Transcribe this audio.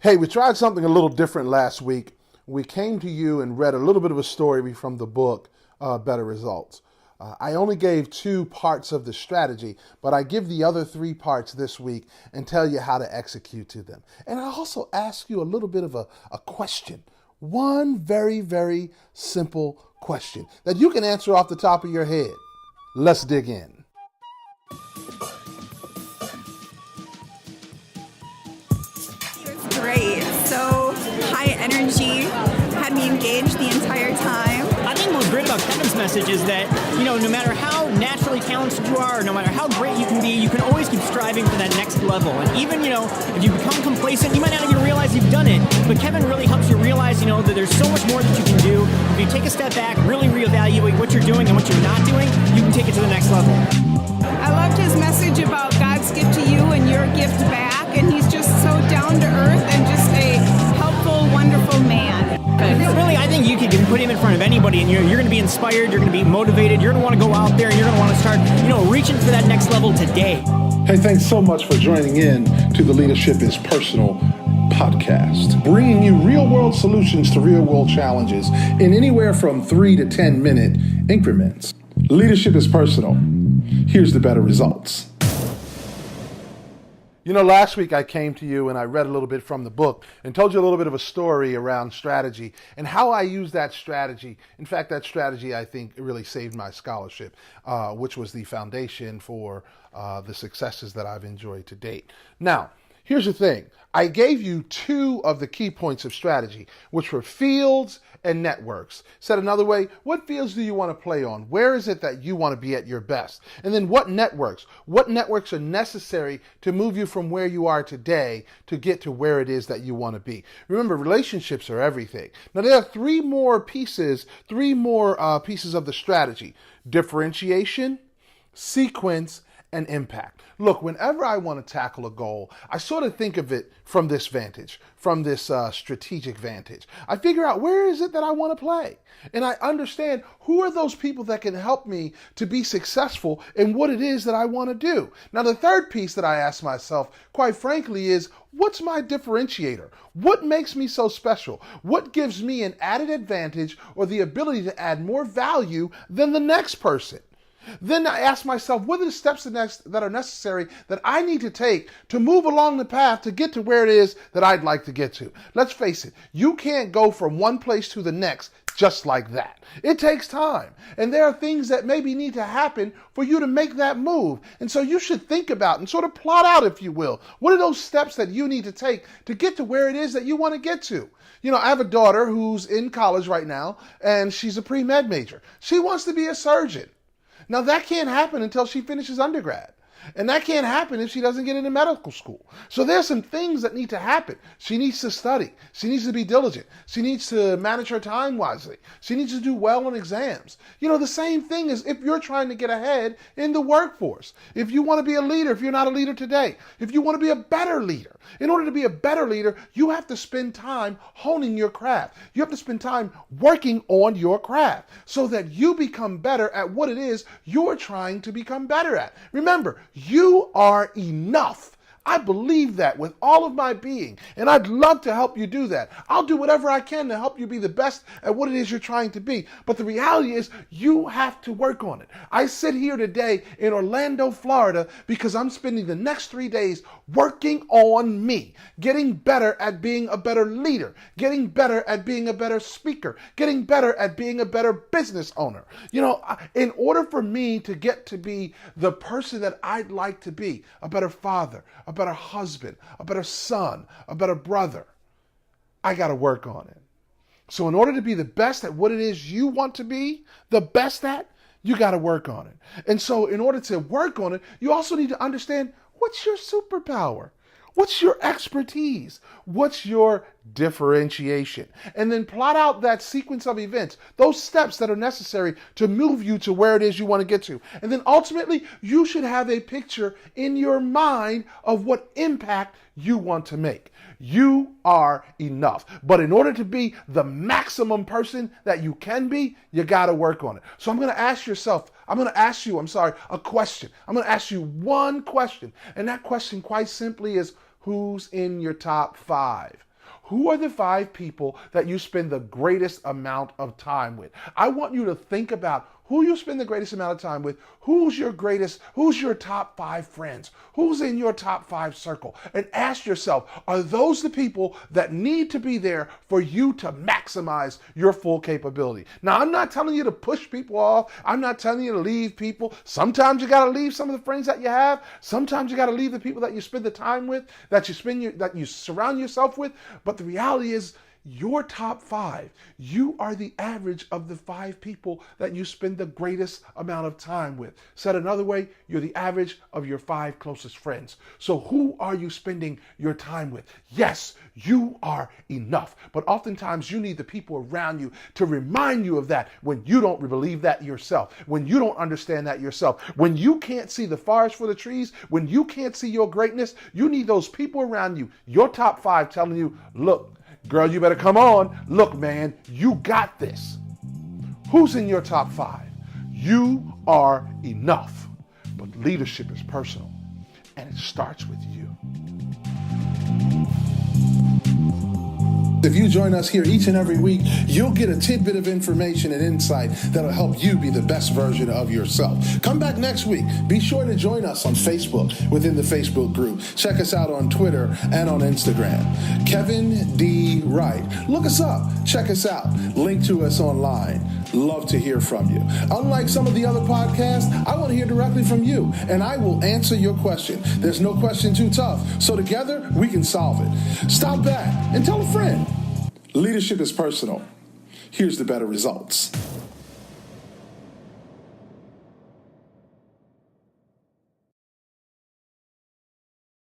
Hey, we tried something a little different last week. We came to you and read a little bit of a story from the book, Better Results. I only gave 2 parts of the strategy, but I give the other 3 parts this week and tell you how to execute to them. And I also ask you a little bit of a question. One very, very simple question that you can answer off the top of your head. Let's dig in. Great. So high energy, had me engaged the entire time. I think what's great about Kevin's message is that, no matter how naturally talented you are, or no matter how great you can be, you can always keep striving for that next level. And even, if you become complacent, you might not even realize you've done it. But Kevin really helps you realize, that there's so much more that you can do. If you take a step back, really reevaluate what you're doing and what you're not doing, you can take it to the next level. I loved his message about God's gift to you and your gift back, and he's just so down to earth and just a helpful, wonderful man. Really, I think you can put him in front of anybody, and you're going to be inspired, you're going to be motivated, you're going to want to go out there, and you're going to want to start, reaching for that next level today. Hey, thanks so much for joining in to the Leadership is Personal podcast, bringing you real-world solutions to real-world challenges in anywhere from 3 to 10-minute increments. Leadership is personal. Here's the better results. Last week I came to you and I read a little bit from the book and told you a little bit of a story around strategy and how I use that strategy. In fact, that strategy, I think, really saved my scholarship, which was the foundation for the successes that I've enjoyed to date. Now, here's the thing. I gave you 2 of the key points of strategy, which were fields and networks. Said another way, what fields do you want to play on? Where is it that you want to be at your best? And then what networks? What networks are necessary to move you from where you are today to get to where it is that you want to be? Remember, relationships are everything. Now, there are 3 more pieces of the strategy: differentiation, sequence, and impact. Look, whenever I want to tackle a goal, I sort of think of it from this vantage, from this strategic vantage. I figure out where is it that I want to play? And I understand who are those people that can help me to be successful in what it is that I want to do. Now, the third piece that I ask myself, quite frankly, is what's my differentiator? What makes me so special? What gives me an added advantage or the ability to add more value than the next person? Then I ask myself, what are the steps that are necessary that I need to take to move along the path to get to where it is that I'd like to get to? Let's face it, you can't go from one place to the next just like that. It takes time. And there are things that maybe need to happen for you to make that move. And so you should think about and sort of plot out, if you will, what are those steps that you need to take to get to where it is that you want to get to? I have a daughter who's in college right now, and she's a pre-med major. She wants to be a surgeon. Now, that can't happen until she finishes undergrad. And that can't happen if she doesn't get into medical school. So there's some things that need to happen. She needs to study. She needs to be diligent. She needs to manage her time wisely. She needs to do well on exams. The same thing is if you're trying to get ahead in the workforce. If you want to be a leader, if you're not a leader today, if you want to be a better leader, in order to be a better leader, you have to spend time honing your craft. You have to spend time working on your craft so that you become better at what it is you're trying to become better at. Remember, you are enough. I believe that with all of my being, and I'd love to help you do that. I'll do whatever I can to help you be the best at what it is you're trying to be. But the reality is you have to work on it. I sit here today in Orlando, Florida, because I'm spending the next 3 days working on me, getting better at being a better leader, getting better at being a better speaker, getting better at being a better business owner. In order for me to get to be the person that I'd like to be, a better father, a better husband, a better son, a better brother, I got to work on it. So in order to be the best at what it is you want to be, the best at, you got to work on it. And so in order to work on it, you also need to understand what's your superpower. What's your expertise? What's your differentiation? And then plot out that sequence of events, those steps that are necessary to move you to where it is you want to get to. And then ultimately, you should have a picture in your mind of what impact you want to make. You are enough. But in order to be the maximum person that you can be, you got to work on it. So I'm going to ask you a question. I'm going to ask you one question. And that question quite simply is, who's in your top 5? Who are the 5 people that you spend the greatest amount of time with? I want you to think about who you spend the greatest amount of time with, who's your top 5 friends, who's in your top 5 circle, and ask yourself, are those the people that need to be there for you to maximize your full capability? Now, I'm not telling you to push people off. I'm not telling you to leave people. Sometimes you got to leave some of the friends that you have. Sometimes you got to leave the people that you spend the time with, that you surround yourself with. But the reality is, your top 5, you are the average of the 5 people that you spend the greatest amount of time with. Said another way, you're the average of your 5 closest friends. So who are you spending your time with? Yes, you are enough. But oftentimes you need the people around you to remind you of that when you don't believe that yourself, when you don't understand that yourself, when you can't see the forest for the trees, when you can't see your greatness. You need those people around you, your top 5, telling you, look, girl, you better come on. Look, man, you got this. Who's in your top 5? You are enough. But leadership is personal, and it starts with you. If you join us here each and every week, you'll get a tidbit of information and insight that'll help you be the best version of yourself. Come back next week. Be sure to join us on Facebook within the Facebook group. Check us out on Twitter and on Instagram. Kevin D. Wright. Look us up. Check us out. Link to us online. Love to hear from you. Unlike some of the other podcasts, I want to hear directly from you, and I will answer your question. There's no question too tough, so together we can solve it. Stop back and tell a friend. Leadership is personal. Here's the better results.